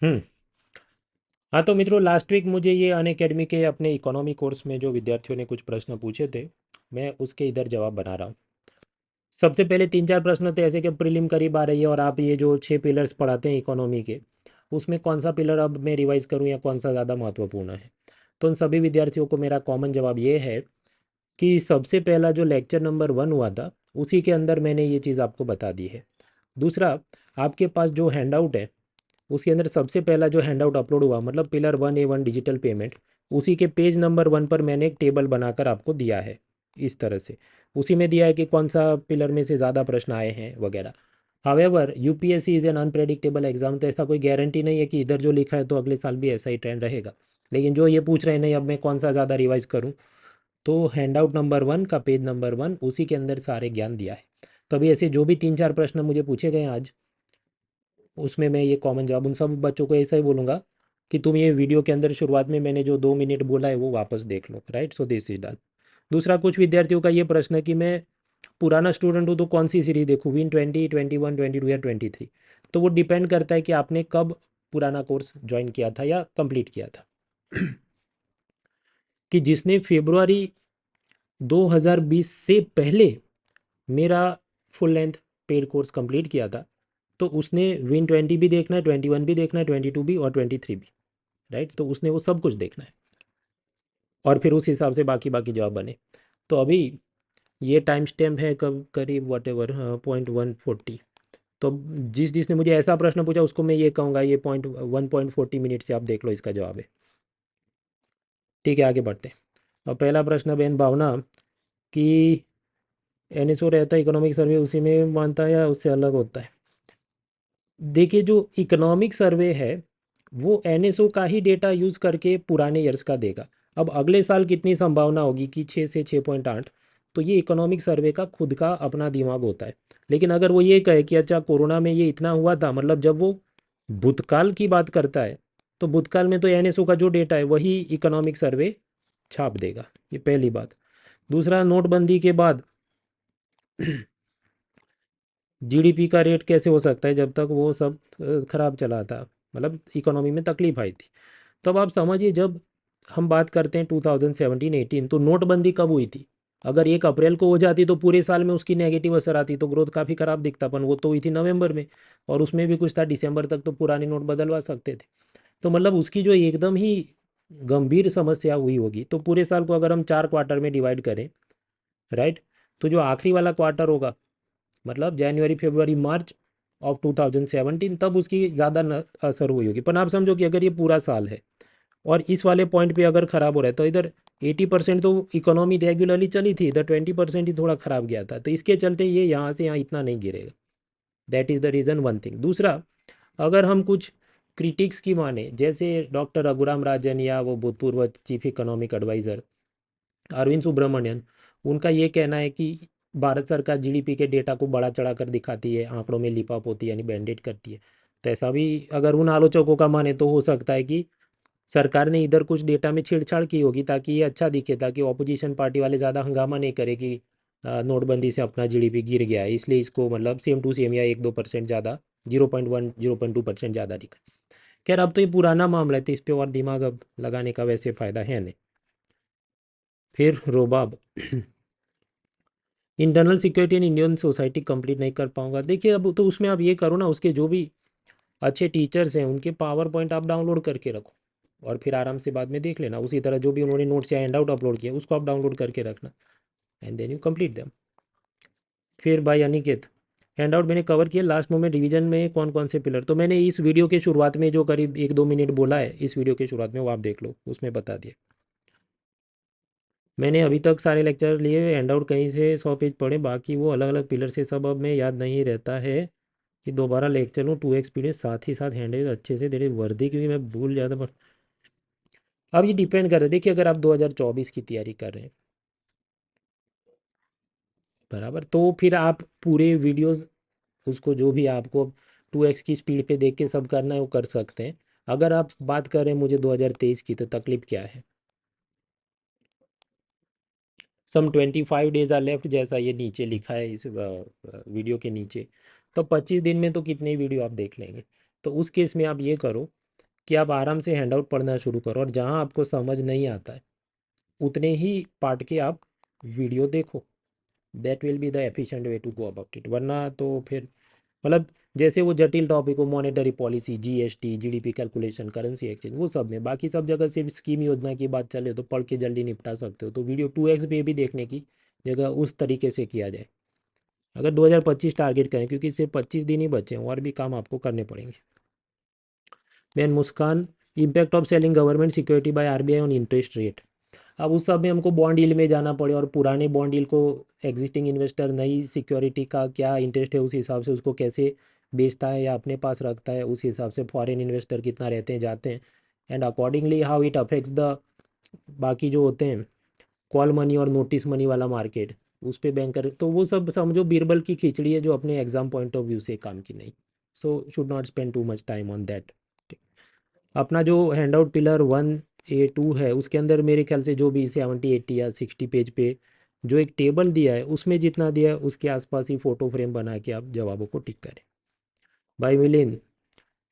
हम्म। हाँ तो मित्रों, लास्ट वीक मुझे ये अनअकैडमी के अपने इकोनॉमी कोर्स में जो विद्यार्थियों ने कुछ प्रश्न पूछे थे, मैं उसके इधर जवाब बना रहा हूँ। सबसे पहले तीन चार प्रश्न थे ऐसे कि प्रीलिम करीब आ रही है और आप ये जो 6 पिलर्स पढ़ाते हैं इकोनॉमी के, उसमें कौन सा पिलर अब मैं रिवाइज करूँ या कौन सा ज़्यादा महत्वपूर्ण है। तो उन सभी विद्यार्थियों को मेरा कॉमन जवाब ये है कि सबसे पहला जो लेक्चर नंबर 1 हुआ था, उसी के अंदर मैंने ये चीज़ आपको बता दी है। दूसरा, आपके पास जो हैंडआउट है उसके अंदर सबसे पहला जो हैंडआउट अपलोड हुआ, मतलब पिलर 1A1 डिजिटल पेमेंट, उसी के पेज नंबर 1 पर मैंने एक टेबल बनाकर आपको दिया है। इस तरह से उसी में दिया है कि कौन सा पिलर में से ज़्यादा प्रश्न आए हैं वगैरह। However UPSC is an unpredictable exam, तो ऐसा कोई गारंटी नहीं है कि इधर जो लिखा है तो अगले साल भी ऐसा ही ट्रेंड रहेगा। लेकिन जो ये पूछ रहे हैं नहीं अब मैं कौन सा ज़्यादा रिवाइज करूँ, तो हैंडआउट नंबर 1 का पेज नंबर 1 उसी के अंदर सारे ज्ञान दिया है। तो अभी ऐसे जो भी तीन चार प्रश्न मुझे पूछे गए हैं आज, उसमें मैं ये कॉमन जवाब उन सब बच्चों को ऐसा ही बोलूँगा कि तुम ये वीडियो के अंदर शुरुआत में मैंने जो 2 मिनट बोला है वो वापस देख लो। Right, so this is done. दूसरा, कुछ विद्यार्थियों का ये प्रश्न है कि मैं पुराना स्टूडेंट हूँ तो कौन सी सीरीज देखूँ, Win20, 21, 22 या 23। तो वो डिपेंड करता है कि आपने कब पुराना कोर्स ज्वाइन किया था या कंप्लीट किया था। कि जिसने फेब्रुआरी 2020 से पहले मेरा full length paid course complete किया था, तो उसने Win20 भी देखना है, 21 भी देखना है, 22 भी और 23 भी। राइट, तो उसने वो सब कुछ देखना है और फिर उस हिसाब से बाकी बाकी जवाब बने। तो अभी ये टाइम स्टैम्प है कब करीब वट एवर 0.140। तो जिस जिसने मुझे ऐसा प्रश्न पूछा उसको मैं ये कहूँगा ये 1.40 मिनट से आप देख लो, इसका जवाब है। ठीक है, आगे बढ़ते हैं। और पहला प्रश्न बहन भावना कि एनएसओ रहता है इकोनॉमिक सर्वे उसी में मानता है या उससे अलग होता है। देखिए, जो इकोनॉमिक सर्वे है वो एनएसओ का ही डेटा यूज़ करके पुराने ईयर्स का देगा। अब अगले साल कितनी संभावना होगी कि 6 से 6.8, तो ये इकोनॉमिक सर्वे का खुद का अपना दिमाग होता है। लेकिन अगर वो ये कहे कि अच्छा कोरोना में ये इतना हुआ था, मतलब जब वो भूतकाल की बात करता है, तो भूतकाल में तो एनएसओ का जो डेटा है वही इकोनॉमिक सर्वे छाप देगा। ये पहली बात। दूसरा, नोटबंदी के बाद जीडीपी का रेट कैसे हो सकता है जब तक वो सब खराब चला था, मतलब इकोनॉमी में तकलीफ आई थी। तो अब आप समझिए, जब हम बात करते हैं 2017-18, तो नोटबंदी कब हुई थी। अगर 1 अप्रैल को हो जाती तो पूरे साल में उसकी नेगेटिव असर आती, तो ग्रोथ काफ़ी खराब दिखता, पर वो तो हुई थी नवंबर में, और उसमें भी कुछ था, दिसंबर तक तो पुराने नोट बदलवा सकते थे। तो मतलब उसकी जो एकदम ही गंभीर समस्या हुई होगी, तो पूरे साल को अगर हम 4 क्वार्टर में डिवाइड करें, राइट, तो जो आखिरी वाला क्वार्टर होगा, मतलब जनवरी फरवरी मार्च ऑफ 2017, तब उसकी ज़्यादा असर हुई होगी। पर आप समझो कि अगर ये पूरा साल है और इस वाले पॉइंट पे अगर ख़राब हो रहा है, तो इधर 80% तो इकोनॉमी रेगुलरली चली थी, इधर 20% ही थोड़ा ख़राब गया था, तो इसके चलते ये यहाँ से यहाँ इतना नहीं गिरेगा। That is the reason, one thing. दूसरा, अगर हम कुछ क्रिटिक्स की माने, जैसे डॉक्टर रघुराम राजन या वो भूतपूर्व chief economic adviser Arvind Subramanian, उनका ये कहना है कि भारत सरकार जीडीपी के डेटा को बड़ा चढ़ाकर दिखाती है, आंकड़ों में लिपाप होती है, यानी बैंडेड करती है। तो ऐसा भी अगर उन आलोचकों का माने तो हो सकता है कि सरकार ने इधर कुछ डेटा में छेड़छाड़ की होगी ताकि ये अच्छा दिखे, ताकि ऑपोजिशन पार्टी वाले ज़्यादा हंगामा नहीं करे कि नोटबंदी से अपना जीडीपी गिर गया है, इसलिए इसको मतलब सेम टू सेम या 1-2% ज़्यादा, 0.1 0.2% ज़्यादा दिखा। खैर, अब तो ये पुराना मामला है, तो इस पर और दिमाग अब लगाने का वैसे फ़ायदा है नहीं। फिर रोबाब internal security in Indian society complete नहीं कर पाऊंगा। देखिए, अब तो उसमें आप ये करो ना, उसके जो भी अच्छे टीचर्स हैं उनके पावर पॉइंट आप डाउनलोड करके रखो और फिर आराम से बाद में देख लेना। उसी तरह जो भी उन्होंने नोट्स या हैंड आउट अपलोड किया उसको आप डाउनलोड करके रखना, and then you complete them. फिर भाई अनिकेत, हैंड आउट मैंने कवर किया, लास्ट मोमेंट रिवीजन में कौन कौन से पिलर, तो मैंने इस वीडियो के शुरुआत में जो करीब 1-2 मिनट बोला है, इस वीडियो के शुरुआत में वो आप देख लो, उसमें बता दिया। मैंने अभी तक सारे लेक्चर लिए, हैंड आउट कहीं से 100 पेज पढ़े, बाकी वो अलग अलग पिलर से सब अब मैं याद नहीं रहता है कि दोबारा लेक्चर लूँ। 2 एक्सपीरियंस साथ ही साथ हैंडल अच्छे से तेरे वर्दी, क्योंकि मैं भूल जाता। पर अब ये डिपेंड कर रहा है, देखिए अगर आप 2024 की तैयारी कर रहे हैं, बराबर, तो फिर आप पूरे वीडियोस उसको जो भी आपको 2x की स्पीड पे देख के सब करना है वो कर सकते हैं। अगर आप बात कर रहे हैं मुझे 2023 की, तो तकलीफ क्या है, सम 25 डेज आर लेफ्ट, जैसा ये नीचे लिखा है इस वीडियो के नीचे। तो 25 दिन में तो कितने वीडियो आप देख लेंगे। तो उस केस में आप ये करो कि आप आराम से हैंडआउट पढ़ना शुरू करो और जहाँ आपको समझ नहीं आता है उतने ही पार्ट के आप वीडियो देखो। That will be the efficient way to go about it. वरना तो फिर मतलब जैसे वो जटिल टॉपिक हो, monetary policy, GST, GDP calculation, currency exchange, वो सब में, बाकी सब जगह सिर्फ स्कीम योजना की बात चले तो पढ़ के जल्दी निपटा सकते हो। तो वीडियो 2x पे भी देखने की जगह उस तरीके से किया जाए अगर 2025 टारगेट करें, क्योंकि सिर्फ 25 दिन ही बचे हैं और भी काम आपको करने पड़ेंगे। Man Muskan, impact of selling government security by RBI on interest rate. अब उस सब में हमको बॉन्ड यील्ड में जाना पड़े और पुराने बॉन्ड यील्ड को एग्जिस्टिंग इन्वेस्टर नई सिक्योरिटी का क्या इंटरेस्ट है उस हिसाब से उसको कैसे बेचता है या अपने पास रखता है, उस हिसाब से फॉरेन इन्वेस्टर कितना रहते हैं जाते हैं, and accordingly how it affects the बाकी जो होते हैं कॉल मनी और नोटिस मनी वाला मार्केट, उस पर बैंकर। तो वो सब समझो बीरबल की खिचड़ी है जो अपने एग्जाम पॉइंट ऑफ व्यू से काम की नहीं। So should not spend too much time on that. अपना जो हैंडआउट पिलर 1A2 है उसके अंदर मेरे ख्याल से जो भी 70 80 या 60 पेज पे जो एक टेबल दिया है उसमें जितना दिया है उसके आसपास ही फोटो फ्रेम बना के आप जवाबों को टिक करें। बाय मिलिन,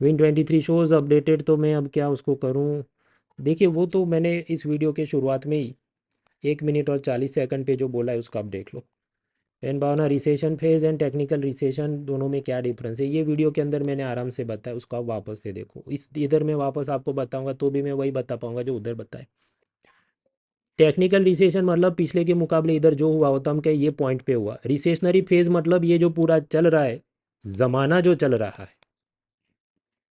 Win23 शोज अपडेटेड, तो मैं अब क्या उसको करूं? देखिए वो तो मैंने इस वीडियो के शुरुआत में ही 1 मिनट और 40 सेकंड पे जो बोला है उसको आप देख लो। And Bhavna, recession phase and technical recession दोनों में क्या डिफरेंस है, ये वीडियो के अंदर मैंने आराम से बताया, उसको आप वापस से देखो। इस इधर मैं वापस आपको बताऊंगा तो भी मैं वही बता पाऊंगा जो उधर बताए। टेक्निकल रिसेशन मतलब पिछले के मुकाबले इधर जो हुआ होता हम कहें ये पॉइंट पे हुआ। रिसेशनरी फेज मतलब ये जो पूरा चल रहा है, जमाना जो चल रहा है,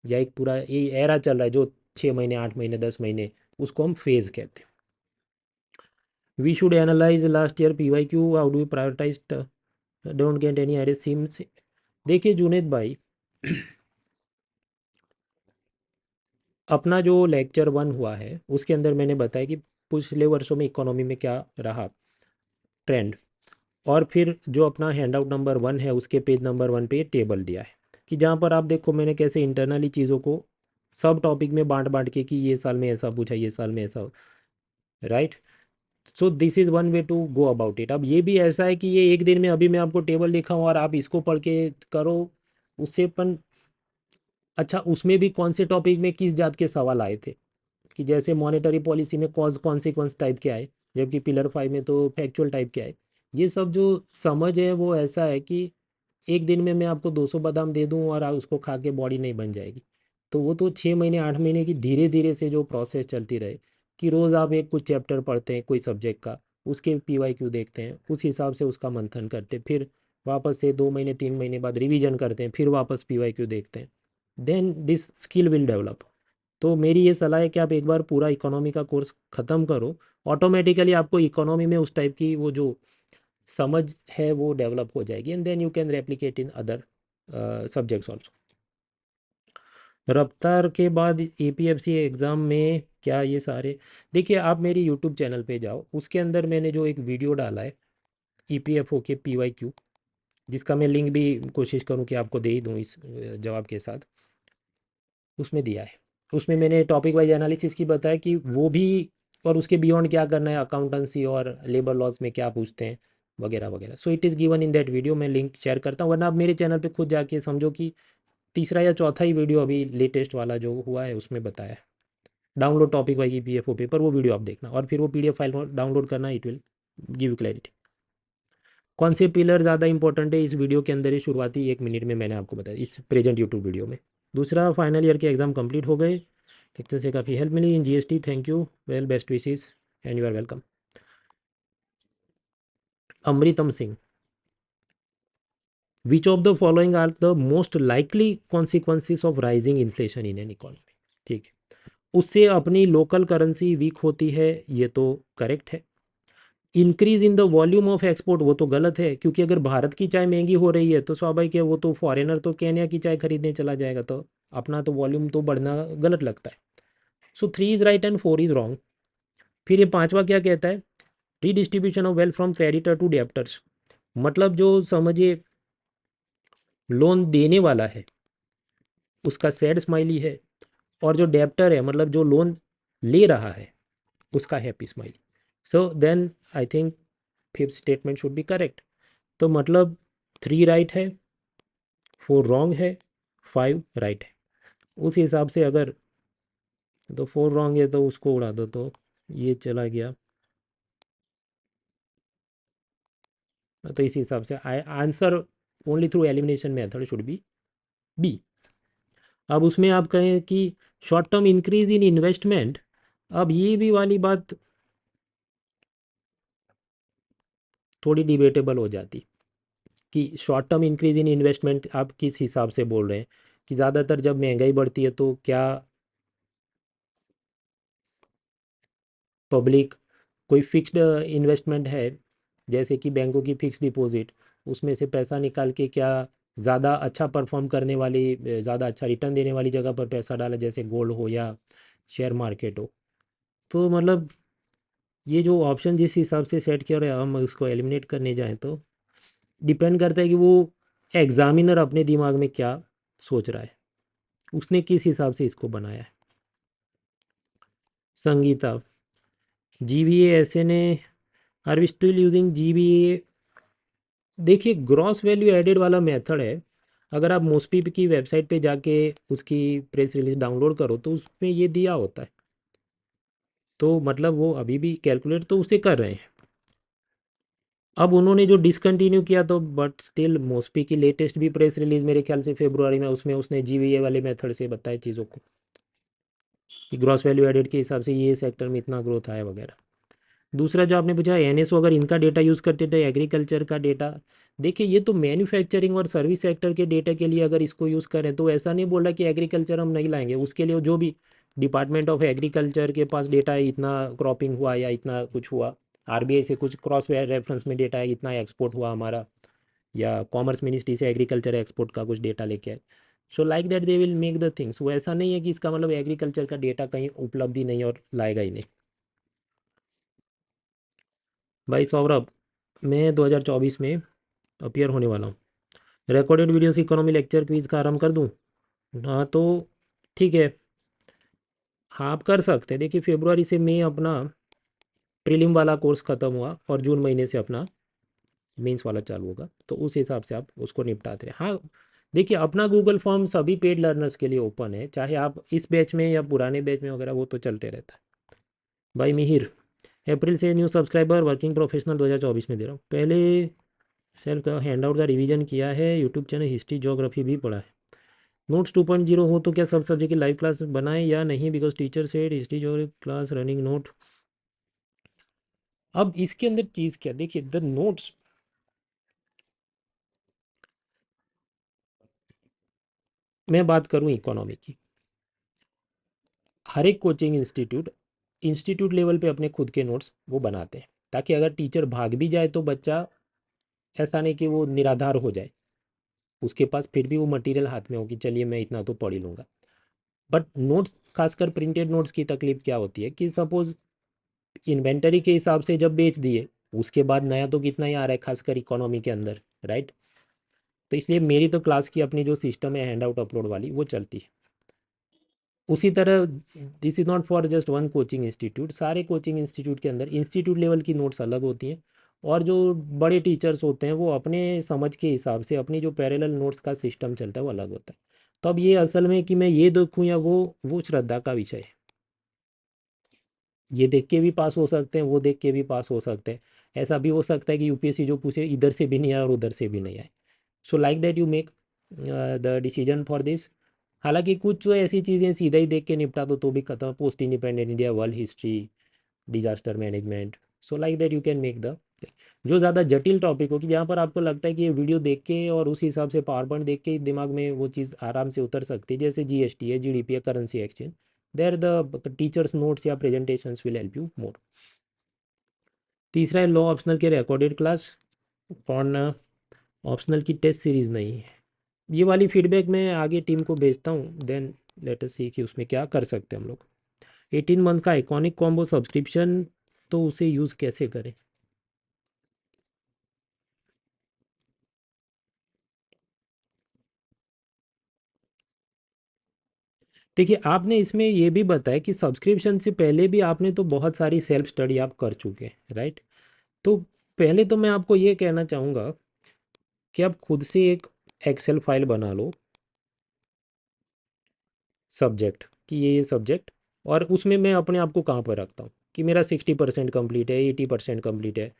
या एक पूरा ये एरा चल रहा है जो 6 महीने 8 महीने 10 महीने, उसको हम फेज कहते हैं। We should analyse last year PYQ, how do prioritise, don't get any idea सिम से। देखिए जुनेद भाई, अपना जो लेक्चर 1 हुआ है उसके अंदर मैंने बताया कि पिछले वर्षों में इकोनॉमी में क्या रहा ट्रेंड, और फिर जो अपना हैंडआउट नंबर 1 है उसके पेज नंबर 1 पे टेबल दिया है कि जहाँ पर आप देखो मैंने कैसे इंटरनली चीज़ों को सब टॉपिक में बांट बांट के कि ये साल में ऐसा पूछा, ये साल में ऐसा, right. So this is one way to go about it. अब ये भी ऐसा है कि ये एक दिन में अभी मैं आपको टेबल दिखाऊँ और आप इसको पढ़ के करो, उससे अपन अच्छा उसमें भी कौन से टॉपिक में किस जात के सवाल आए थे, कि जैसे मॉनेटरी पॉलिसी में कॉज कॉन्सिक्वेंस टाइप के आए, जबकि पिलर 5 में तो फैक्चुअल टाइप के आए। ये सब जो समझ है वो ऐसा है कि एक दिन में मैं आपको 200 बादाम दे दूं और आप उसको खा के बॉडी नहीं बन जाएगी। तो वो तो 6 महीने 8 महीने की धीरे धीरे से जो प्रोसेस चलती रहे, कि रोज़ आप एक कुछ चैप्टर पढ़ते हैं कोई सब्जेक्ट का, उसके PYQ देखते हैं, उस हिसाब से उसका मंथन करते हैं, फिर वापस से 2 महीने 3 महीने बाद रिवीजन करते हैं, फिर वापस PYQ देखते हैं, then this skill will develop. तो मेरी ये सलाह है कि आप एक बार पूरा इकोनॉमी का कोर्स ख़त्म करो, ऑटोमेटिकली आपको इकोनॉमी में उस टाइप की वो जो समझ है वो डेवलप हो जाएगी, and then you can replicate in other subjects also. रफ्तार के बाद APFC एग्ज़ाम में क्या ये सारे, देखिए आप मेरी यूट्यूब चैनल पे जाओ, उसके अंदर मैंने जो एक वीडियो डाला है EPFO के PYQ, जिसका मैं लिंक भी कोशिश करूँ कि आपको दे ही दूँ इस जवाब के साथ, उसमें दिया है। उसमें मैंने टॉपिक वाइज एनालिसिस की बताया कि वो भी, और उसके बियॉन्ड क्या करना है, अकाउंटेंसी और लेबर लॉज में क्या पूछते हैं वगैरह वगैरह। सो it is given in that video, मैं लिंक शेयर करता हूँ, वरना आप मेरे चैनल पे खुद जाके समझो कि तीसरा या चौथा ही वीडियो अभी लेटेस्ट वाला जो हुआ है उसमें बताया है। Download topic wise PFO paper, वो वीडियो आप देखना और फिर वो PDF फाइल डाउनलोड करना, it will give you clarity. कौन से पिलर ज़्यादा इंपॉर्टेंट है, इस वीडियो के अंदर ही शुरुआती 1 मिनट में मैंने आपको बताया इस प्रेजेंट यूट्यूब वीडियो में। दूसरा, फाइनल ईयर के एग्ज़ाम कंप्लीट हो गए, लेक्चर से काफ़ी हेल्प मिली in GST, thank you, well best wishes and you are welcome. Amritam Singh, which of the following are the most likely consequences of rising inflation in an economy. ठीक है, उससे अपनी लोकल करेंसी वीक होती है, ये तो करेक्ट है। Increase in the volume of export, वो तो गलत है, क्योंकि अगर भारत की चाय महंगी हो रही है तो स्वाभाविक है वो तो फॉरेनर तो केन्या की चाय खरीदने चला जाएगा, तो अपना तो वॉल्यूम तो बढ़ना गलत लगता है। So 3 is right and 4 is wrong. फिर ये पांचवा क्या कहता है, redistribution of wealth from creditor to debtors, मतलब जो समझिए लोन देने वाला है उसका सैड स्माइली है, और जो डेप्टर है मतलब जो लोन ले रहा है उसका happy smiley. So then I think fifth statement should be correct. तो मतलब 3 राइट है, 4 रॉन्ग है, 5 राइट है। उस हिसाब से अगर तो 4 रॉन्ग है तो उसको उड़ा दो, तो ये चला गया। तो इस हिसाब से answer only through elimination method should be B. अब उसमें आप कहें कि short term increase in investment, अब ये भी वाली बात थोड़ी डिबेटेबल हो जाती कि short term increase in investment आप किस हिसाब से बोल रहे हैं, कि ज़्यादातर जब महंगाई बढ़ती है तो क्या पब्लिक कोई फिक्स्ड इन्वेस्टमेंट है, जैसे कि बैंकों की फिक्स डिपॉजिट, उसमें से पैसा निकाल के क्या ज़्यादा अच्छा परफॉर्म करने वाली, ज़्यादा अच्छा रिटर्न देने वाली जगह पर पैसा डाला, जैसे गोल्ड हो या शेयर मार्केट हो। तो मतलब ये जो ऑप्शन जिस हिसाब से सेट किया और हम उसको एलिमिनेट करने जाएं तो डिपेंड करता है कि वो एग्जामिनर अपने दिमाग में क्या सोच रहा है, उसने किस हिसाब से इसको बनाया है। संगीता, जीबीए ऐसे ने, are we still using GBA? देखिए ग्रॉस वैल्यू एडेड वाला मेथड है, अगर आप मोस्पीप की वेबसाइट पे जाके उसकी प्रेस रिलीज डाउनलोड करो तो उसमें ये दिया होता है। तो मतलब वो अभी भी कैलकुलेट तो उसे कर रहे हैं। अब उन्होंने जो डिसकंटिन्यू किया तो बट स्टिल मोस्पी की लेटेस्ट भी प्रेस रिलीज मेरे ख्याल से फेब्रुआरी में, उसमें उसने जीवीए वाले मेथड से बताया चीज़ों को कि ग्रॉस वैल्यू एडेड के हिसाब से ये सेक्टर में इतना ग्रोथ आया वगैरह। दूसरा जो आपने पूछा एनएसओ अगर इनका डेटा यूज़ करते थे एग्रीकल्चर का डेटा, देखिए ये तो मैन्युफैक्चरिंग और सर्विस सेक्टर के डेटा के लिए अगर इसको यूज़ करें तो ऐसा नहीं बोल रहा कि एग्रीकल्चर हम नहीं लाएंगे, उसके लिए जो भी डिपार्टमेंट ऑफ एग्रीकल्चर के पास डेटा है, इतना क्रॉपिंग हुआ या इतना कुछ हुआ, आरबीआई से कुछ क्रॉस रेफरेंस में डेटा है, इतना एक्सपोर्ट हुआ हमारा, या कॉमर्स मिनिस्ट्री से एग्रीकल्चर एक्सपोर्ट का कुछ डेटा लेके आए, so like that they will make the things. वो ऐसा नहीं है कि इसका मतलब एग्रीकल्चर का डेटा कहीं उपलब्धि नहीं और लाएगा ही नहीं। भाई सौरभ, मैं 2024 में अपीयर होने वाला हूँ, recorded videos economy lecture quiz का आरंभ कर दूँ? हाँ तो ठीक है, हाँ आप कर सकते हैं। देखिए फरवरी से मैं अपना प्रीलिम वाला कोर्स ख़त्म हुआ और जून महीने से अपना मेंस वाला चालू होगा, तो उस हिसाब से आप उसको निपटाते रहे। हाँ देखिए अपना गूगल फॉर्म सभी पेड लर्नर्स के लिए ओपन है, चाहे आप इस बैच में या पुराने बैच में वगैरह, वो तो चलते रहता है। भाई मिहिर, अप्रैल से न्यू सब्सक्राइबर वर्किंग प्रोफेशनल 2024 में दे रहा हूँ, पहले सर का हैंडआउट का रिवीजन किया है, यूट्यूब चैनल हिस्ट्री ज्योग्राफी भी पढ़ा है। नोट्स 2.0 हो तो क्या सब सब्जेक्ट की लाइव क्लास बनाएं या नहीं, because teacher said history geography class running note. अब इसके अंदर चीज़ क्या, देखिए द नोट्स, मैं बात करूं इकोनॉमी की, हर एक कोचिंग इंस्टीट्यूट इंस्टीट्यूट लेवल पे अपने खुद के नोट्स वो बनाते हैं, ताकि अगर टीचर भाग भी जाए तो बच्चा ऐसा नहीं कि वो निराधार हो जाए, उसके पास फिर भी वो मटेरियल हाथ में हो कि चलिए मैं इतना तो पढ़ ही लूँगा। बट नोट्स, खासकर प्रिंटेड नोट्स की तकलीफ क्या होती है कि सपोज इन्वेंटरी के हिसाब से जब बेच दिए, उसके बाद नया तो कितना ही आ रहा है, खासकर इकोनॉमी के अंदर, राइट। तो इसलिए मेरी तो क्लास की अपनी जो सिस्टम है हैंड आउट अपलोड वाली वो चलती है। उसी तरह this is not for just one coaching institute, सारे कोचिंग इंस्टीट्यूट के अंदर इंस्टीट्यूट लेवल की नोट्स अलग होती हैं, और जो बड़े टीचर्स होते हैं वो अपने समझ के हिसाब से अपनी जो पैरेलल नोट्स का सिस्टम चलता है वो अलग होता है। तो अब ये असल में कि मैं ये देखूँ या वो श्रद्धा का विषय है। ये देख के भी पास हो सकते हैं, वो देख के भी पास हो सकते हैं, ऐसा भी हो सकता है कि यूपीएससी जो पूछे इधर से भी नहीं आए और उधर से भी नहीं आए। So like that you make the decision for this. हालांकि कुछ तो ऐसी चीज़ें सीधा ही देख के निपटा दो तो भी खत्म, post independent India, world history, disaster management, so like that you can make the. जो ज़्यादा जटिल टॉपिक हो कि जहाँ पर आपको लगता है कि ये वीडियो देख के और उस हिसाब से पावर पॉइंट देख के दिमाग में वो चीज़ आराम से उतर सकती है, जैसे जीएसटी है, जीडीपी है, currency exchange, there the teachers notes या presentations will help you more. तीसरा है लॉ ऑप्शनल के रिकॉर्डेड क्लास, और ऑप्शनल की टेस्ट सीरीज़ नहीं है। ये वाली फीडबैक मैं आगे टीम को भेजता हूँ, देन लेट अस सी कि उसमें क्या कर सकते हैं हम लोग। 18 मंथ का आइकॉनिक कॉम्बो सब्सक्रिप्शन, तो उसे यूज़ कैसे करें? देखिए आपने इसमें ये भी बताया कि सब्सक्रिप्शन से पहले भी आपने तो बहुत सारी सेल्फ स्टडी आप कर चुके हैं, राइट। तो पहले तो मैं आपको ये कहना चाहूँगा कि आप खुद से एक एक्सेल फाइल बना लो, सब्जेक्ट कि ये सब्जेक्ट और उसमें मैं अपने आप को कहाँ पर रखता हूँ कि मेरा 60% कंप्लीट है, 80% कंप्लीट है,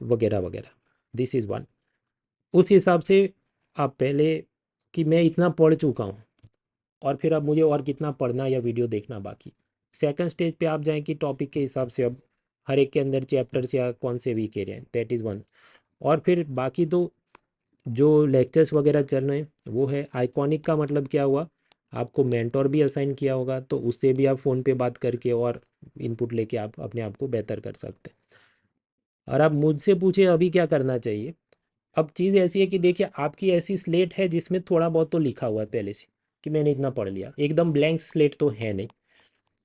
वगैरह वगैरह। This is one. उस हिसाब से आप पहले कि मैं इतना पढ़ चुका हूँ और फिर अब मुझे और कितना पढ़ना या वीडियो देखना बाकी। सेकंड स्टेज पे आप जाएं कि टॉपिक के हिसाब से अब हर एक के अंदर चैप्टर्स या कौन से वीक एरिया हैं, दैट इज़ वन। और फिर बाकी तो जो लेक्चर्स वगैरह चल रहे हैं वो है आइकॉनिक का मतलब क्या हुआ, आपको मेंटोर भी असाइन किया होगा तो उससे भी आप फ़ोन पे बात करके और इनपुट लेके आप अपने आप को बेहतर कर सकते हैं। और आप मुझसे पूछे अभी क्या करना चाहिए। अब चीज़ ऐसी है कि देखिए आपकी ऐसी स्लेट है जिसमें थोड़ा बहुत तो लिखा हुआ है पहले से कि मैंने इतना पढ़ लिया, एकदम ब्लैंक स्लेट तो है नहीं।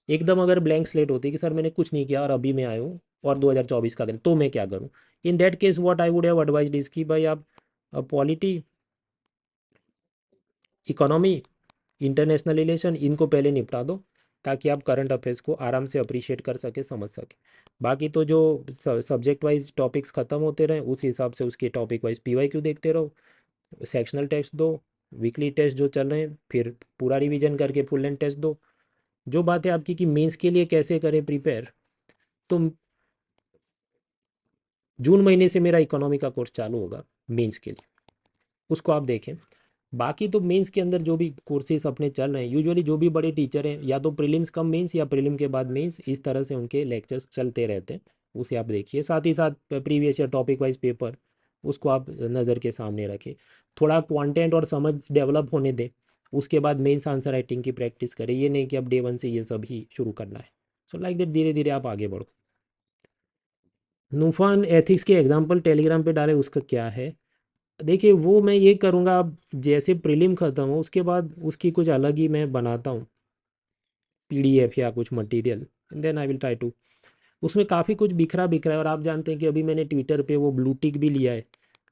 एकदम अगर ब्लैंक स्लेट होती कि सर मैंने कुछ नहीं किया और अभी मैं आया हूँ और 2024 का दिन तो मैं क्या करूँ, in that case what I would have advised is कि भाई आप पॉलिटी, इकोनॉमी, इंटरनेशनल रिलेशन इनको पहले निपटा दो ताकि आप करंट अफेयर्स को आराम से अप्रिशिएट कर सके, समझ सके। बाकी तो जो सब्जेक्ट वाइज टॉपिक्स ख़त्म होते रहें उस हिसाब से उसके टॉपिक वाइज पीवाईक्यू देखते रहो, सेक्शनल टेस्ट दो, वीकली टेस्ट जो चल रहे हैं, फिर पूरा रिवीजन करके फुल लेंथ टेस्ट दो। जो बात है आपकी कि मेंस के लिए कैसे करें प्रिपेयर, तो जून महीने से मेरा इकोनॉमी का कोर्स चालू होगा मेंस के लिए, उसको आप देखें। बाकी तो मेंस के अंदर जो भी कोर्सेज अपने चल रहे हैं यूजुअली जो भी बड़े टीचर हैं या तो प्रीलिम्स कम मेंस या प्रीलिम के बाद मेंस, इस तरह से उनके लेक्चर्स चलते रहते हैं, उसे आप देखिए। साथ ही साथ previous year topic wise paper उसको आप नज़र के सामने रखें, थोड़ा कंटेंट और समझ डेवलप होने दें, उसके बाद मेंस आंसर राइटिंग की प्रैक्टिस करें। ये नहीं कि अब डे वन से ये सब ही शुरू करना है। सो लाइक दैट धीरे धीरे आप आगे बढ़ो। नूफान एथिक्स के एग्जाम्पल टेलीग्राम पे डाले, उसका क्या है? देखिए वो मैं ये करूँगा, अब जैसे प्रीलिम ख़त्म हो उसके बाद उसकी कुछ अलग ही मैं बनाता हूँ पीडीएफ या कुछ material, then I will try to. उसमें काफ़ी कुछ बिखरा बिखरा है और आप जानते हैं कि अभी मैंने ट्विटर पे वो ब्लू टिक भी लिया है।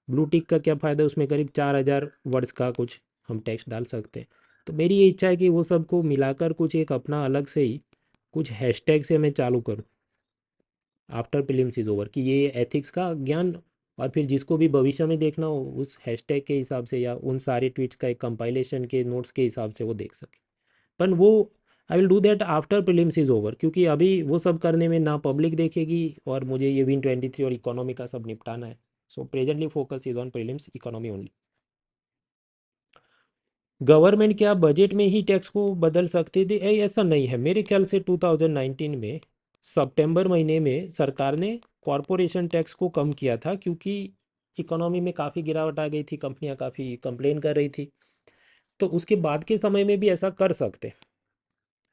ब्लू टिक का क्या फ़ायदा है, उसमें करीब 4,000 वर्ड्स का कुछ हम टेक्स्ट डाल सकते हैं। तो मेरी ये इच्छा है कि वो सबको मिलाकर कुछ एक अपना अलग से ही कुछ हैशटैग से मैं चालू करूँ आफ्टर प्रीलिम्स इज़ ओवर, कि ये एथिक्स का ज्ञान, और फिर जिसको भी भविष्य में देखना हो उस हैशटैग के हिसाब से या उन सारे ट्वीट्स का एक कंपाइलेशन के नोट्स के हिसाब से वो देख सके। पर वो I will do that after prelims is over, क्योंकि अभी वो सब करने में ना पब्लिक देखेगी और मुझे ये विन 23 और इकोनॉमी का सब निपटाना है। So presently focus is on prelims economy only. Government क्या बजट में ही टैक्स को बदल सकती थी? ऐसा नहीं है मेरे ख्याल से। 2019 में सितंबर महीने में सरकार ने कॉरपोरेशन टैक्स को कम किया था क्योंकि इकोनॉमी में काफ़ी गिरावट आ गई थी, कंपनियां काफ़ी कंप्लेन कर रही थी। तो उसके बाद के समय में भी ऐसा कर सकते हैं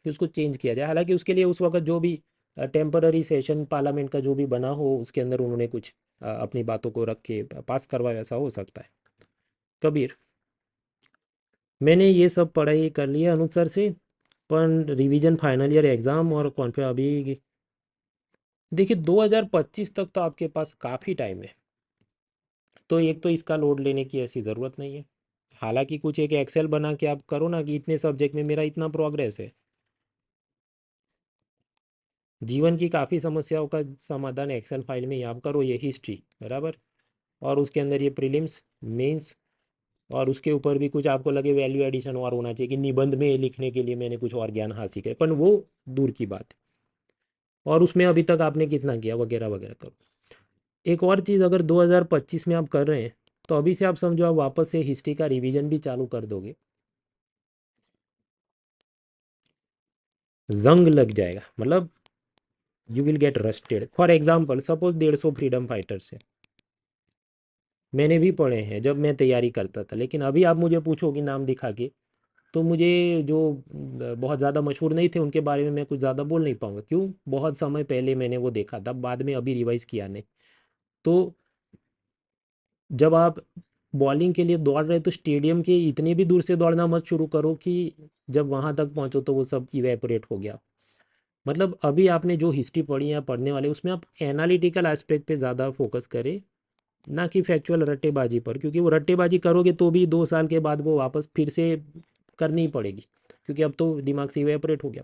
कि उसको चेंज किया जाए। हालांकि उसके लिए उस वक्त जो भी टेम्पररी सेशन पार्लियामेंट का जो भी बना हो उसके अंदर उन्होंने कुछ अपनी बातों को रख के पास करवाया, ऐसा हो सकता है। कबीर, मैंने ये सब पढ़ाई कर लिया अनुसार से, पर रिवीजन फाइनल ईयर एग्ज़ाम और कौन पे अभी। देखिए 2025 तक तो आपके पास काफ़ी टाइम है, तो एक तो इसका लोड लेने की ऐसी ज़रूरत नहीं है। हालांकि कुछ एक एक्सेल बना के आप करो ना कि इतने सब्जेक्ट में मेरा इतना प्रोग्रेस है। जीवन की काफ़ी समस्याओं का समाधान एक्सेल फाइल में ही आप करो, ये हिस्ट्री बराबर, और उसके अंदर ये प्रीलिम्स, मेंस, और उसके ऊपर भी कुछ आपको लगे वैल्यू एडिशन और होना चाहिए कि निबंध में लिखने के लिए मैंने कुछ और ज्ञान हासिल किया, पर वो दूर की बात है। और उसमें अभी तक आपने कितना किया वगैरह वगैरह करो। एक और चीज़, अगर 2025 में आप कर रहे हैं तो अभी से आप समझो आप वापस से हिस्ट्री का रिवीजन भी चालू कर दोगे, जंग लग जाएगा, मतलब you will get rusted. For example suppose 150 freedom fighters है, मैंने भी पढ़े हैं जब मैं तैयारी करता था, लेकिन अभी आप मुझे पूछोगे नाम दिखा के तो मुझे जो बहुत ज़्यादा मशहूर नहीं थे उनके बारे में मैं कुछ ज़्यादा बोल नहीं पाऊंगा। क्यों? बहुत समय पहले मैंने वो देखा था, बाद में अभी रिवाइज किया नहीं। तो जब आप बॉलिंग के लिए दौड़ रहे तो स्टेडियम के इतने भी दूर से दौड़ना मत शुरू करो कि जब वहाँ तक पहुँचो तो वो सब इवेपोरेट हो गया। मतलब अभी आपने जो हिस्ट्री पढ़ी या पढ़ने वाले उसमें आप एनालिटिकल एस्पेक्ट पे ज़्यादा फोकस करें, ना कि फैक्चुअल रट्टेबाजी पर, क्योंकि वो रट्टेबाजी करोगे तो भी 2 साल के बाद वो वापस फिर से करनी ही पड़ेगी, क्योंकि अब तो दिमाग से इवेपोरेट हो गया।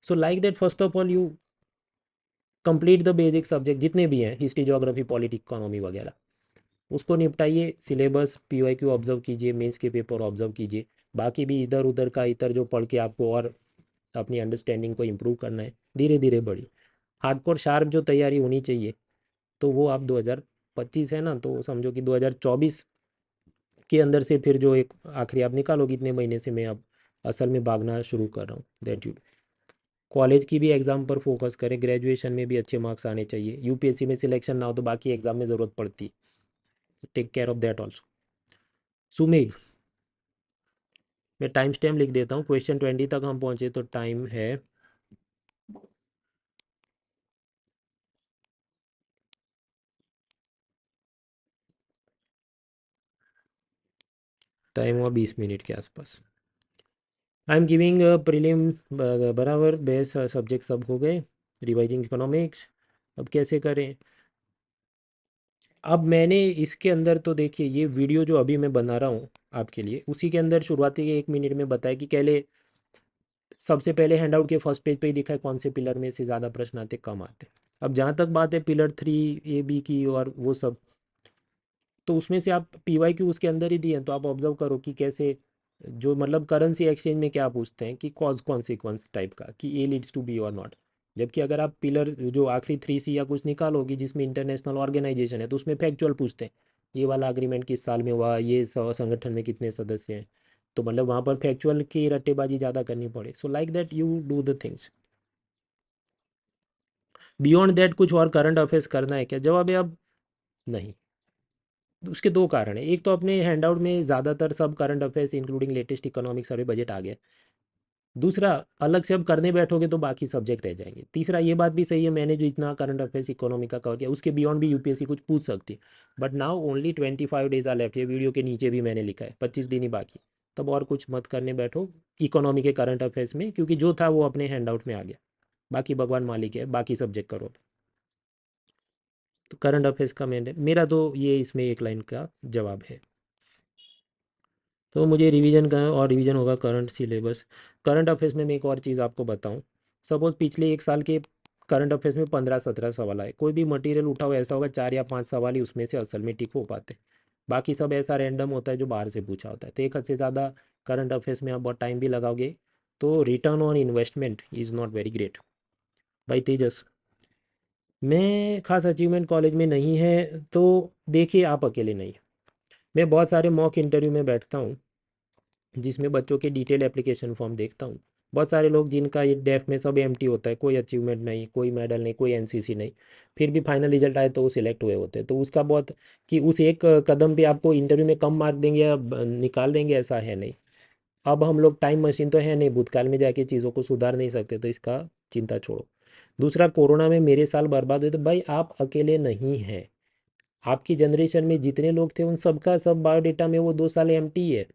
So like that first of all you complete the basic subject जितने भी हैं, हिस्ट्री, ज्योग्राफी, पॉलिटिक्स, इकोनॉमी वगैरह, उसको निपटाइए। सिलेबस पीवाईक्यू ऑब्जर्व कीजिए, मेंस के पेपर ऑब्जर्व कीजिए। बाकी भी इधर उधर का इधर जो पढ़ के आपको और अपनी अंडरस्टैंडिंग को इम्प्रूव करना है, धीरे धीरे बढ़ी। हार्डकोर शार्प जो तैयारी होनी चाहिए तो वो आप 2025 है ना, तो समझो कि 2024 के अंदर से फिर जो एक आखिरी आप निकालो कितने महीने से मैं अब असल में भागना शुरू कर रहा हूँ, दैट यू। कॉलेज की भी एग्ज़ाम पर फोकस करें, ग्रेजुएशन में भी अच्छे मार्क्स आने चाहिए, यूपीएससी में सिलेक्शन ना हो तो बाकी एग्जाम में ज़रूरत पड़ती, take care of that also. Sumegh, मैं टाइम स्टैम्प लिख देता हूँ, क्वेश्चन 20 तक हम पहुँचे तो टाइम है, टाइम हुआ 20 मिनट के आसपास। आई एम गिविंग प्रीलिम, बराबर बेस सब्जेक्ट सब हो गए, रिवाइजिंग इकोनॉमिक्स। अब कैसे करें? अब मैंने इसके अंदर तो देखिए ये वीडियो जो अभी मैं बना रहा हूँ आपके लिए, उसी के अंदर शुरुआती के 1 मिनट में बताया कि पहले सबसे पहले हैंडआउट के फर्स्ट पेज पे ही दिखा है कौन से पिलर में से ज़्यादा प्रश्न आते कम आते। अब जहाँ तक बात है पिलर 3 ए बी की और वो सब, तो उसमें से आप पीवाई क्यू उसके अंदर ही दिए हैं, तो आप ऑब्जर्व करो कि कैसे जो मतलब करेंसी एक्सचेंज में क्या पूछते हैं कि कॉज कॉन्सिक्वेंस टाइप का, कि ए लीड्स टू बी और नॉट। जबकि अगर आप पिलर जो आखिरी 3 सी या कुछ निकालोगी जिसमें इंटरनेशनल ऑर्गेनाइजेशन है, तो उसमें फैक्चुअल पूछते हैं, ये वाला अग्रीमेंट किस साल में हुआ, ये संगठन में कितने सदस्य हैं, तो मतलब वहाँ पर फैक्चुअल की रट्टेबाजी ज़्यादा करनी पड़े। So like that you do the things. Beyond that कुछ और करंट अफेयर्स करना है क्या? जवाब है अब नहीं। उसके दो कारण है, एक तो अपने हैंडआउट में ज़्यादातर सब current affairs including latest economic survey budget आ गया। दूसरा, अलग से अब करने बैठोगे तो बाकी सब्जेक्ट रह जाएंगे। तीसरा, ये बात भी सही है, मैंने जो इतना करंट अफेयर्स इकोनॉमी का कवर किया उसके बियॉन्ड भी यूपीएससी कुछ पूछ सकती है। But now only 25 days are left, ये वीडियो के नीचे भी मैंने लिखा है 25 दिन ही बाकी। तब और कुछ मत करने बैठो इकोनॉमी के करंट अफेयर्स में, क्योंकि जो था वो अपने हैंडआउट में आ गया। बाकी भगवान मालिक है, बाकी सब्जेक्ट करो। तो करंट अफेयर्स का मेरा तो ये इसमें एक लाइन का जवाब है। तो मुझे रिवीजन का और रिवीजन होगा करंट सिलेबस। करंट अफेयर्स में मैं एक और चीज़ आपको बताऊं, सपोज पिछले 1 साल के करंट अफेयर्स में 15-17 सवाल आए, कोई भी मटेरियल उठा हुआ ऐसा होगा 4 या 5 सवाल ही उसमें से असल में टिक हो पाते, बाकी सब ऐसा रैंडम होता है जो बाहर से पूछा होता है। तो एक हद से ज़्यादा करंट अफेयर्स में आप बहुत टाइम भी लगाओगे तो return on investment is not very great. भाई तेजस, मैं खास अचीवमेंट कॉलेज में नहीं है, तो देखिए आप अकेले नहीं, मैं बहुत सारे मॉक इंटरव्यू में बैठता हूँ जिसमें बच्चों के डिटेल एप्लीकेशन फॉर्म देखता हूँ। बहुत सारे लोग जिनका ये डेफ में सब एम्प्टी होता है, कोई अचीवमेंट नहीं, कोई मेडल नहीं, कोई एनसीसी नहीं, फिर भी फाइनल रिजल्ट आए तो वो सिलेक्ट हुए होते हैं। तो उसका बहुत कि उस एक कदम पे आपको इंटरव्यू में कम मार्क देंगे या निकाल देंगे, ऐसा है नहीं। अब हम लोग टाइम मशीन तो है नहीं, भूतकाल में जाके चीज़ों को सुधार नहीं सकते, तो इसका चिंता छोड़ो। दूसरा, कोरोना में मेरे साल बर्बाद हुए, तो भाई आप अकेले नहीं हैं। आपकी जनरेशन में जितने लोग थे उन सबका सब बायोडेटा में वो 2 साल एम्प्टी है,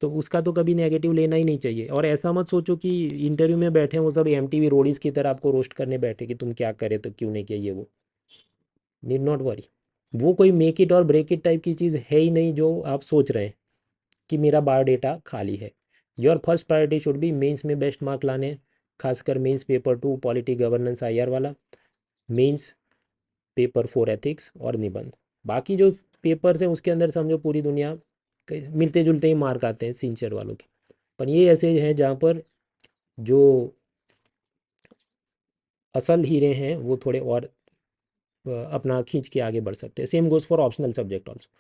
तो उसका तो कभी नेगेटिव लेना ही नहीं चाहिए। और ऐसा मत सोचो कि इंटरव्यू में बैठे हैं वो सब एमटीवी रोडीज की तरह आपको रोस्ट करने बैठे कि तुम क्या करे तो क्यों नहीं किया ये वो। नीड नॉट वरी, वो कोई मेक इट और ब्रेक इट टाइप की चीज़ है ही नहीं जो आप सोच रहे हैं कि मेरा बायोडेटा खाली है। Your first priority should be mains में बेस्ट मार्क लाने, खासकर mains paper 2 polity governance IR वाला, मेंस पेपर 4 एथिक्स और निबंध। बाकी जो पेपर्स हैं उसके अंदर समझो पूरी दुनिया मिलते जुलते ही मार्क आते हैं सिंसियर वालों के, पर ये ऐसे हैं जहाँ पर जो असल हीरे हैं वो थोड़े और अपना खींच के आगे बढ़ सकते हैं। Same goes for optional subject also,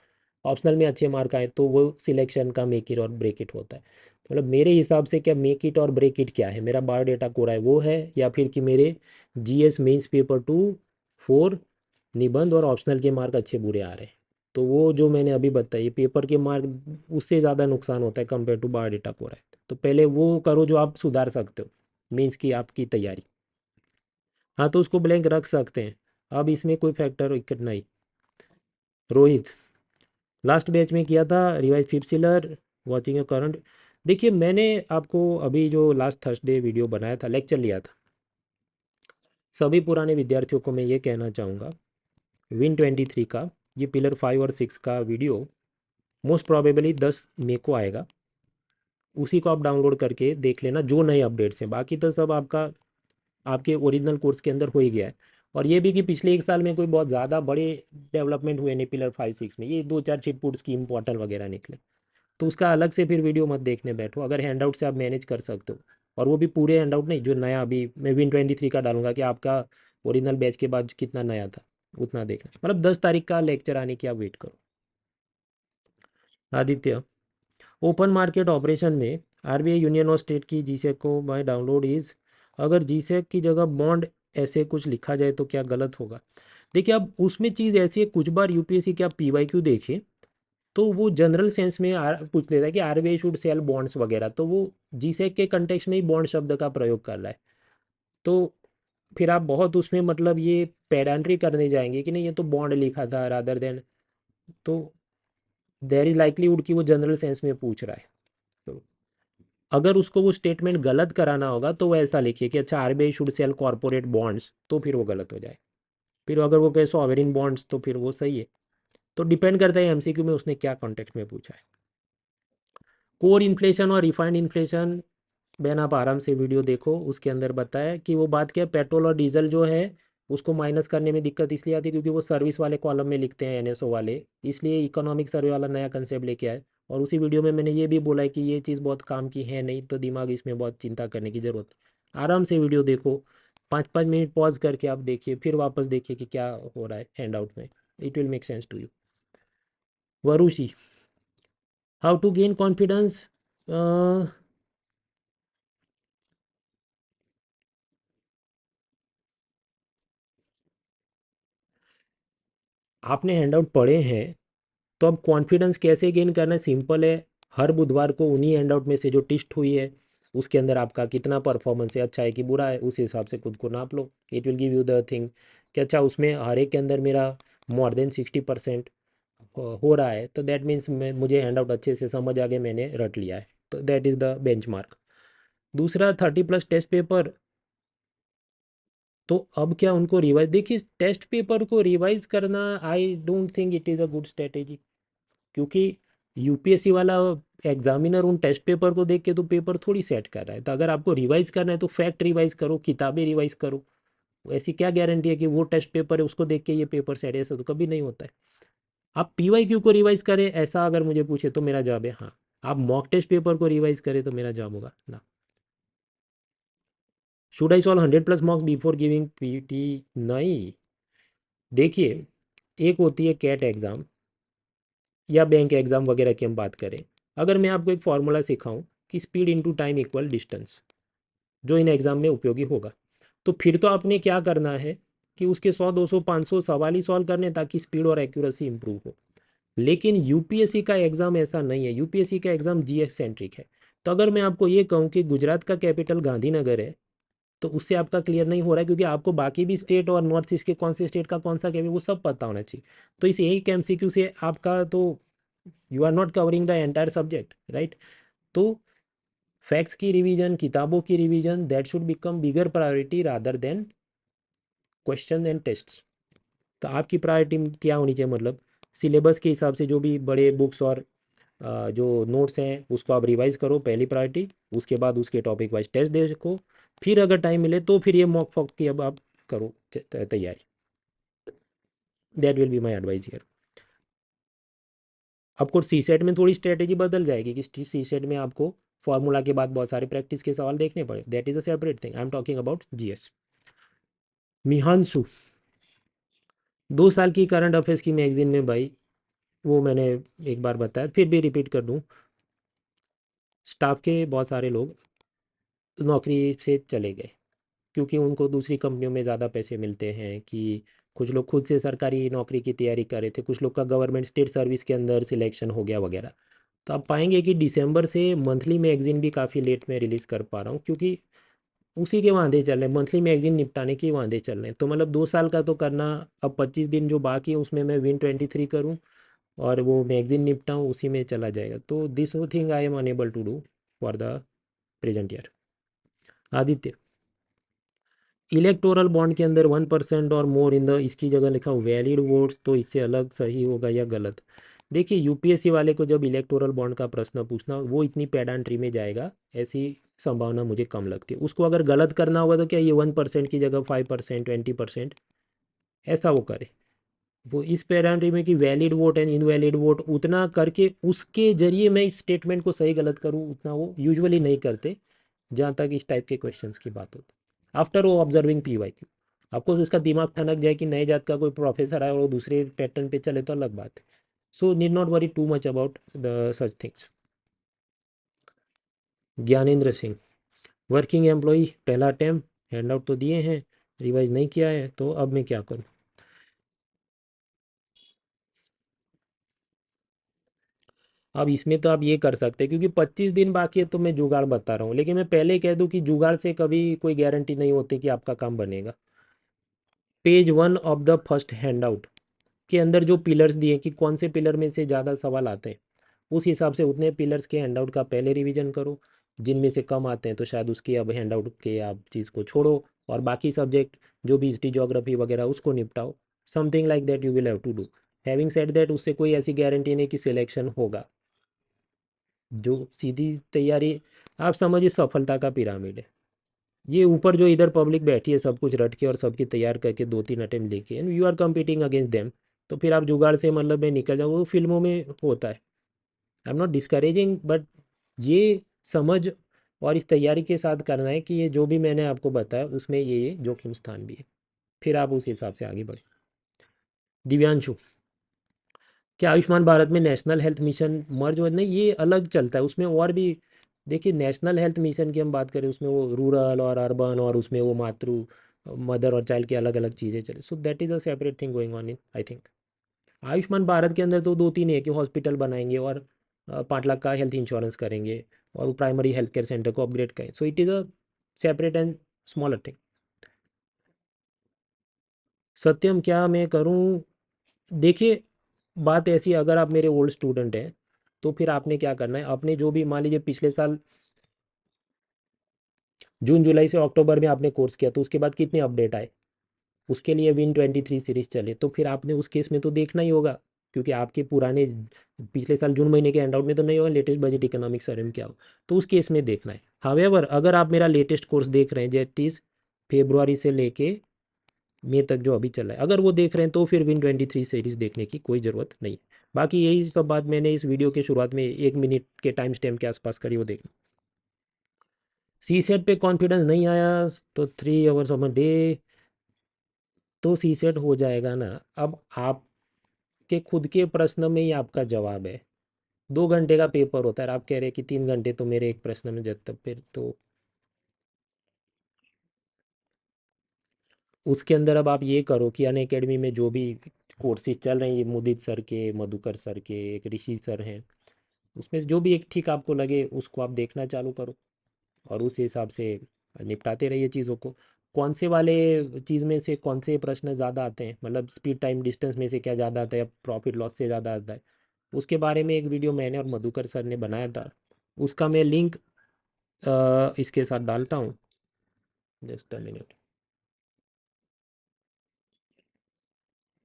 optional में अच्छे मार्क आए तो वो सिलेक्शन का मेक इट और ब्रेक इट होता है। तो मतलब मेरे हिसाब से क्या मेक इट और ब्रेक इट क्या है, मेरा बायोडेटा कोरा है वो है, या फिर कि मेरे जीएस मेंस पेपर 2 4 निबंध और ऑप्शनल के मार्क अच्छे बुरे आ रहे हैं। तो वो जो मैंने अभी बताई पेपर के मार्क उससे ज़्यादा नुकसान होता है कंपेयर टू बायोडेटा कोरा है। तो पहले वो करो जो आप सुधार सकते हो, मीन्स की आपकी तैयारी। हाँ तो उसको ब्लैंक रख सकते हैं, अब इसमें कोई फैक्टर विकेट नहीं। रोहित, लास्ट बैच में किया था revise fifth sealer, watching your current. देखिए मैंने आपको अभी जो लास्ट थर्सडे वीडियो बनाया था, लेक्चर लिया था, सभी पुराने विद्यार्थियों को मैं ये कहना चाहूँगा, Win23 का ये पिलर 5 और 6 का वीडियो मोस्ट प्रोबेबली 10 मई को आएगा। उसी को आप डाउनलोड करके देख लेना जो नए अपडेट्स हैं, बाकी तो सब आपका आपके ओरिजिनल कोर्स के अंदर हो ही गया है। और ये भी कि पिछले 1 साल में कोई बहुत ज़्यादा बड़े डेवलपमेंट हुए नहीं पिलर 5-6 में, ये 2-4 छिटपुट स्कीम पोर्टल वगैरह निकले, तो उसका अलग से फिर वीडियो मत देखने बैठो, अगर हैंडआउट से आप मैनेज कर सकते हो और वो भी पूरे हैंड आउट नहीं, जो नया अभी मैं Win23 का डालूंगा कि आपका ओरिजिनल बैच के बाद कितना नया था उतना देखना। मतलब 10 तारीख का लेक्चर आने की आप वेट करो। आदित्य, ओपन मार्केट ऑपरेशन में आरबीआई यूनियन और स्टेट की जीसेक को बाय डाउनलोड इज, अगर जीसेक की जगह बॉन्ड ऐसे कुछ लिखा जाए तो क्या गलत होगा? देखिए, अब उसमें चीज़ ऐसी है, कुछ बार यूपीएससी के आप पीवाईक्यू देखिए तो वो जनरल सेंस में पूछ लेता है कि आरबीआई शुड सेल बॉन्ड्स वगैरह, तो वो जीसेक के कंटेक्स्ट में ही बॉन्ड शब्द का प्रयोग कर रहा है। तो फिर आप बहुत उसमें मतलब ये पेडांट्री करने जाएंगे कि नहीं ये तो बॉन्ड लिखा था रादर देन, तो देयर इज लाइकलीहुड कि वो जनरल सेंस में पूछ रहा है। तो अगर उसको वो स्टेटमेंट गलत कराना होगा तो वो ऐसा लिखिए कि अच्छा RBI should sell corporate bonds, तो फिर वो गलत हो जाए। फिर अगर वो कहे सॉवरेन बॉन्ड्स तो फिर वो सही है। तो डिपेंड करता है एमसीक्यू में उसने क्या कॉन्टेक्स्ट में पूछा है। कोर इन्फ्लेशन और रिफाइंड इन्फ्लेशन, बहन आप आराम से वीडियो देखो, उसके अंदर बताया कि वो बात क्या है, पेट्रोल और डीजल जो है उसको माइनस करने में दिक्कत इसलिए आती है क्योंकि वो सर्विस वाले कॉलम में लिखते हैं एनएसओ वाले, इसलिए इकोनॉमिक सर्वे वाला नया कंसेप्ट लेके आए। और उसी वीडियो में मैंने ये भी बोला है कि ये चीज़ बहुत काम की है नहीं, तो दिमाग इसमें बहुत चिंता करने की ज़रूरत। आराम से वीडियो देखो, 5-5 मिनट पॉज करके आप देखिए, फिर वापस देखिए कि क्या हो रहा है हैंड आउट में, it will make sense to you. Varushi, how to gain confidence, आपने हैंड आउट पढ़े हैं तो अब कॉन्फिडेंस कैसे गेन करना है, सिंपल है। हर बुधवार को उन्हीं हैंडआउट में से जो टेस्ट हुई है उसके अंदर आपका कितना परफॉर्मेंस है, अच्छा है कि बुरा है, उस हिसाब से खुद को नाप लो। It will give you the thing कि अच्छा उसमें हर एक के अंदर मेरा मोर देन 60% हो रहा है, तो दैट मीन्स मैं मुझे हैंडआउट अच्छे से समझ आ गए, मैंने रट लिया है, तो दैट इज़ द बेंचमार्क। दूसरा 30+ टेस्ट पेपर, तो अब क्या उनको रिवाइज, देखिए टेस्ट पेपर को रिवाइज करना I don't think it is a good strategy, क्योंकि यूपीएससी वाला एग्जामिनर उन टेस्ट पेपर को देख के तो पेपर थोड़ी सेट कर रहा है। तो अगर आपको रिवाइज करना है तो फैक्ट रिवाइज करो, किताबें रिवाइज करो। ऐसी क्या गारंटी है कि वो टेस्ट पेपर है उसको देख के ये पेपर सेट है? ऐसा तो कभी नहीं होता है। आप पीवाईक्यू को रिवाइज करें ऐसा अगर मुझे पूछे तो मेरा जवाब है हाँ। आप मॉक टेस्ट पेपर को रिवाइज करें तो मेरा जवाब होगा ना। Should I solve 100+ मॉक्स before giving PT? नहीं, देखिए एक होती है कैट एग्ज़ाम या बैंक एग्ज़ाम वगैरह की हम बात करें, अगर मैं आपको एक फार्मूला सिखाऊं कि speed into time equal distance, जो इन एग्ज़ाम में उपयोगी होगा, तो फिर तो आपने क्या करना है कि उसके 100 200 500 सवाल ही सॉल्व करने ताकि स्पीड और एक्यूरेसी इंप्रूव हो। लेकिन यूपीएससी का एग्ज़ाम ऐसा नहीं है, यूपीएससी का एग्ज़ाम जीएस सेंट्रिक है। तो अगर मैं आपको ये कहूँ कि गुजरात का कैपिटल गांधीनगर है, तो उससे आपका क्लियर नहीं हो रहा है, क्योंकि आपको बाकी भी स्टेट और नॉर्थ ईस्ट के कौन से स्टेट का कौन सा कैपिटल वो सब पता होना चाहिए। तो इस एक एमसीक्यू से आपका तो you are not covering the entire subject, right? तो फैक्ट्स की रिवीजन, किताबों की revision, that should become bigger priority rather than question and tests. तो आपकी प्रायोरिटी क्या होनी चाहिए, मतलब सिलेबस के हिसाब से जो भी बड़े बुक्स और जो नोट्स हैं उसको आप रिवाइज करो, पहली प्रायोरिटी। उसके बाद उसके टॉपिक वाइज टेस्ट देखो, फिर अगर टाइम मिले तो फिर ये मॉक फॉक की अब आप करो तैयारी। That will be my advice here. आपको सी सेट में थोड़ी स्ट्रेटेजी बदल जाएगी कि सी सेट में आपको फॉर्मूला के बाद बहुत सारे प्रैक्टिस के सवाल देखने पड़े, that is a separate thing, I am talking about GS. Mihanshu, 2 साल की करंट अफेयर्स की मैगजीन में भाई, वो मैंने एक बार बताया फिर भी रिपीट कर दूँ, स्टाफ के बहुत सारे लोग नौकरी से चले गए क्योंकि उनको दूसरी कंपनियों में ज़्यादा पैसे मिलते हैं, कि कुछ लोग खुद से सरकारी नौकरी की तैयारी कर रहे थे, कुछ लोग का गवर्नमेंट स्टेट सर्विस के अंदर सिलेक्शन हो गया वगैरह। तो आप पाएंगे कि दिसंबर से मंथली मैगजीन भी काफ़ी लेट में रिलीज़ कर पा रहा हूँ, क्योंकि उसी के वादे चल रहे हैं, मंथली मैगजीन निपटाने के वादे चल रहे हैं। तो मतलब 2 साल का तो करना, अब 25 दिन जो बाकी है उसमें मैं Win23 करूँ और वो मैगजीन निपटाऊँ, उसी में चला जाएगा। तो this thing I am unable to do for the present year. Aditya, electoral bond के अंदर 1% और मोर इन द, इसकी जगह लिखा वैलिड वोट्स, तो इससे अलग सही होगा या गलत? देखिए यूपीएससी वाले को जब इलेक्टोरल बॉन्ड का प्रश्न पूछना वो इतनी पेडांट्री में जाएगा, ऐसी संभावना मुझे कम लगती है। उसको अगर गलत करना होगा तो क्या ये 1% की जगह 5% 20% ऐसा वो करे। वो इस पेडांट्री में कि valid vote and invalid vote उतना करके उसके जरिए मैं इस स्टेटमेंट को सही गलत करूँ, उतना वो यूजुअली नहीं करते। जहाँ तक इस टाइप के क्वेश्चंस की बात होती है। आफ्टर वो ऑब्जर्विंग PYQ, आपको उसका दिमाग ठनक जाए कि नए जात का कोई प्रोफेसर आए और वो दूसरे पैटर्न पे चले तो अलग बात है। So need not worry too much about the such things. Gyanendra Singh, working employee, पहला अटैम्प्ट, हैंड आउट तो दिए हैं, रिवाइज नहीं किया है, तो अब मैं क्या करूँ? अब इसमें तो आप ये कर सकते हैं, क्योंकि 25 दिन बाकी है तो मैं जुगाड़ बता रहा हूँ, लेकिन मैं पहले ही कह दूँ कि जुगाड़ से कभी कोई गारंटी नहीं होती कि आपका काम बनेगा। Page 1 of the first hand out के अंदर जो पिलर्स दिए कि कौन से पिलर में से ज़्यादा सवाल आते हैं, उस हिसाब से उतने पिलर्स के हैंड आउट का पहले रिवीजन करो। जिनमें से कम आते हैं तो शायद उसकी अब हैंड आउट के आप चीज़ को छोड़ो, और बाकी सब्जेक्ट जो भी हिस्ट्री ज्योग्राफी वगैरह उसको निपटाओ। Something like that you will have to do. Having said that, उससे कोई ऐसी गारंटी नहीं कि सिलेक्शन होगा। जो सीधी तैयारी, आप समझिए सफलता का पिरामिड है। ये ऊपर जो इधर पब्लिक बैठी है सब कुछ रट के और सबकी तैयार करके 2-3 अटेम्प्ट लेके, and you are competing against them. तो फिर आप जुगाड़ से मतलब में निकल जाओ, वो फिल्मों में होता है। I am not discouraging, but ये समझ और इस तैयारी के साथ करना है कि ये जो भी मैंने आपको बताया उसमें ये जोखिम स्थान भी है। फिर आप उस हिसाब से आगे बढ़े। दिव्यांशु, क्या आयुष्मान भारत में नेशनल हेल्थ मिशन मर्ज हो? नहीं, ये अलग चलता है, उसमें और भी। देखिए, नेशनल हेल्थ मिशन की हम बात करें, उसमें वो रूरल और अर्बन और उसमें वो मातृ, मदर और चाइल्ड की अलग अलग चीज़ें चले। So that is a separate thing going on in, I think. Ayushman Bharat के अंदर तो 2-3 है कि हॉस्पिटल बनाएंगे और 5 लाख का हेल्थ इंश्योरेंस करेंगे और प्राइमरी हेल्थ केयर सेंटर को अपग्रेड करें। So it is a separate and smaller thing. Satyam, क्या मैं करूं? देखिए, बात ऐसी है, अगर आप मेरे ओल्ड स्टूडेंट हैं तो फिर आपने क्या करना है, आपने जो भी मान लीजिए पिछले साल जून जुलाई से अक्टूबर में आपने कोर्स किया, तो उसके बाद कितने अपडेट आए, उसके लिए Win23 सीरीज चले, तो फिर आपने उस केस में तो देखना ही होगा। क्योंकि आपके पुराने पिछले साल जून महीने के एंड आउट में तो नहीं होगा लेटेस्ट बजट इकोनॉमिक्स सर्वे में क्या हो, तो उस केस में देखना है। हावेवर, अगर आप मेरा लेटेस्ट कोर्स देख रहे हैं दैट इज फेब्रुआरी से लेके मई तक जो अभी चल रहा है, अगर वो देख रहे हैं तो फिर Win23 सीरीज देखने की कोई ज़रूरत नहीं है। बाकी यही सब बात मैंने इस वीडियो के शुरुआत में 1 मिनट के टाइम स्टैम्प के आसपास करी, वो देखना। सी सेट पे कॉन्फिडेंस नहीं आया तो 3 आवर्स ऑफ डे, तो सी सेट हो जाएगा ना। अब आपके खुद के प्रश्न में ही आपका जवाब है। 2 घंटे का पेपर होता है और आप कह रहे हैं कि 3 घंटे तो मेरे एक प्रश्न में जाता, फिर तो उसके अंदर अब आप ये करो कि अन अकेडमी में जो भी कोर्सेज चल रहे हैं, ये मुदित सर के, मधुकर सर के, एक ऋषि सर हैं, उसमें से जो भी एक ठीक आपको लगे उसको आप देखना चालू करो और उस हिसाब से निपटाते रहिए चीज़ों को। कौन से वाले चीज़ में से कौन से प्रश्न ज़्यादा आते हैं, मतलब स्पीड टाइम डिस्टेंस में से क्या ज़्यादा आता है या प्रॉफिट लॉस से ज़्यादा आता है, उसके बारे में एक वीडियो मैंने और मधुकर सर ने बनाया था। उसका मैं लिंक इसके साथ डालता हूँ। Just a minute.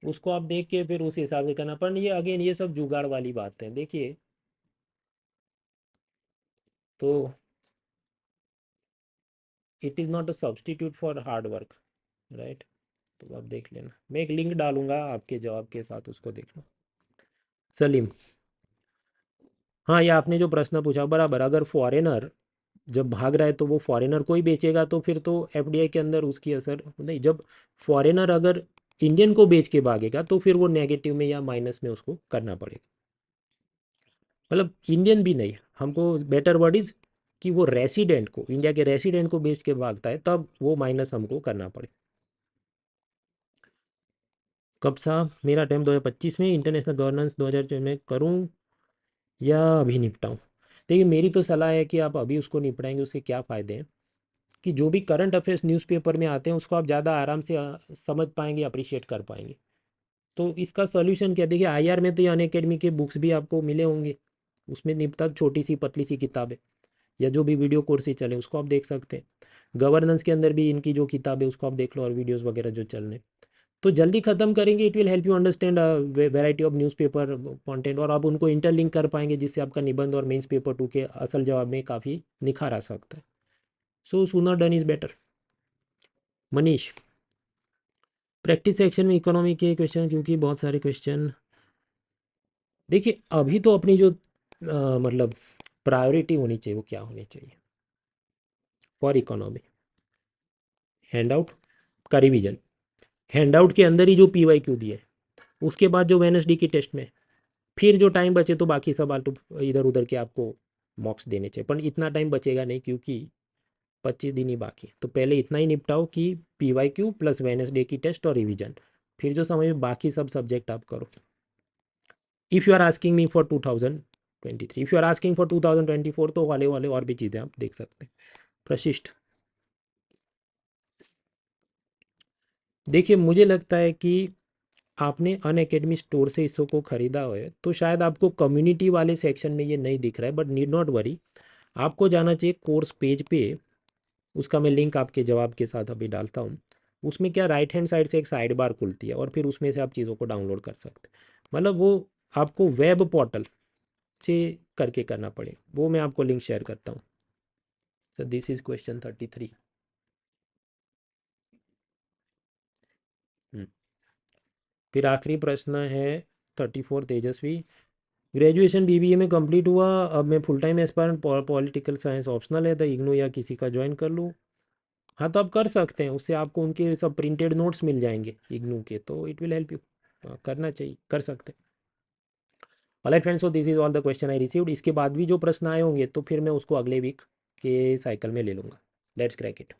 उसको आप देख के फिर उस हिसाब से करना, पर ये अगेन ये सब जुगाड़ वाली बात है। देखिए, तो it is not a substitute for hard work, right? तो आप देख लेना, मैं एक लिंक डालूंगा आपके जवाब के साथ, उसको देखना। सलीम, हाँ, ये आपने जो प्रश्न पूछा बराबर, अगर फॉरेनर जब भाग रहा है तो वो फॉरेनर को ही बेचेगा, तो फिर तो एफडीआई के अंदर उसकी असर नहीं। जब फॉरेनर अगर इंडियन को बेच के भागेगा तो फिर वो नेगेटिव में या माइनस में उसको करना पड़ेगा। मतलब इंडियन भी नहीं, हमको बेटर वर्ड इज कि वो रेसिडेंट को, इंडिया के रेसिडेंट को बेच के भागता है, तब वो माइनस हमको करना पड़े। कब साहब? मेरा टाइम 2025 में, इंटरनेशनल गवर्नेंस 2024 में करूँ या अभी निपटाऊँ? देखिए, मेरी तो सलाह है कि आप अभी उसको निपटाएंगे उसके क्या फ़ायदे हैं, कि जो भी करंट अफेयर्स न्यूज़पेपर में आते हैं उसको आप ज़्यादा आराम से समझ पाएंगे, अप्रिशिएट कर पाएंगे। तो इसका सॉल्यूशन क्या? देखिए, आईआर में तो ये अनअकैडमी के बुक्स भी आपको मिले होंगे, उसमें निपटा छोटी सी पतली सी किताब है, या जो भी वीडियो कोर्स ही चले उसको आप देख सकते हैं। गवर्नेंस के अंदर भी इनकी जो किताब है उसको आप देख लो, और वीडियोस वगैरह जो चल रहे हैं, तो जल्दी ख़त्म करेंगे। It will help you understand variety of newspaper content, और आप उनको इंटरलिंक कर पाएंगे, जिससे आपका निबंध और मेंस पेपर 2 के असल जवाब में काफ़ी निखार आ सकता है। So sooner done is better. Manish, practice section में इकोनॉमी के क्वेश्चन, क्योंकि बहुत सारे क्वेश्चन। देखिए, अभी तो अपनी जो मतलब प्रायोरिटी होनी चाहिए वो क्या होनी चाहिए? फॉर इकोनॉमी, हैंड आउट का रिवीजन, हैंड आउट के अंदर ही जो पी वाई क्यू दिए, उसके बाद जो वेडनेसडे की टेस्ट में, फिर जो टाइम बचे तो बाकी सब आलतू इधर उधर के आपको मॉक्स देने चाहिए, पर इतना टाइम बचेगा नहीं क्योंकि 25 दिन ही बाकी है। तो पहले इतना ही निपटाओ कि P Y Q plus Wednesday की टेस्ट और रिवीजन, फिर जो समय में बाकी सब सब्जेक्ट आप करो। If you are asking me for 2023, if you are asking for 2024 तो वाले वाले और भी चीज़ें आप देख सकते हैं। प्रशिष्ट, देखिए मुझे लगता है कि आपने अन अकेडमी स्टोर से इसको को ख़रीदा हो है तो शायद आपको कम्युनिटी वाले सेक्शन में ये नहीं दिख रहा है, बट नीड नॉट वरी, आपको जाना चाहिए कोर्स पेज पे। उसका मैं लिंक आपके जवाब के साथ अभी डालता हूँ। उसमें क्या राइट हैंड साइड से एक साइड बार खुलती है और फिर उसमें से आप चीज़ों को डाउनलोड कर सकते हैं। मतलब वो आपको वेब पोर्टल से करके करना पड़े, वो मैं आपको लिंक शेयर करता हूँ। सो दिस इज़ क्वेश्चन 33। फिर आखिरी प्रश्न है 34, तेजस्वी, ग्रेजुएशन बीबीए में कंप्लीट हुआ, अब मैं full time aspirant, political science optional है, तो इग्नू या किसी का ज्वाइन कर लूँ। हाँ तो आप कर सकते हैं, उससे आपको उनके सब प्रिंटेड नोट्स मिल जाएंगे इग्नू के, तो इट विल हेल्प यू। करना चाहिए, कर सकते हैं। Alright friends, so this is all the question I received. इसके बाद भी जो प्रश्न आए होंगे तो फिर मैं उसको अगले वीक के साइकिल में ले लूँगा। Let's crack it.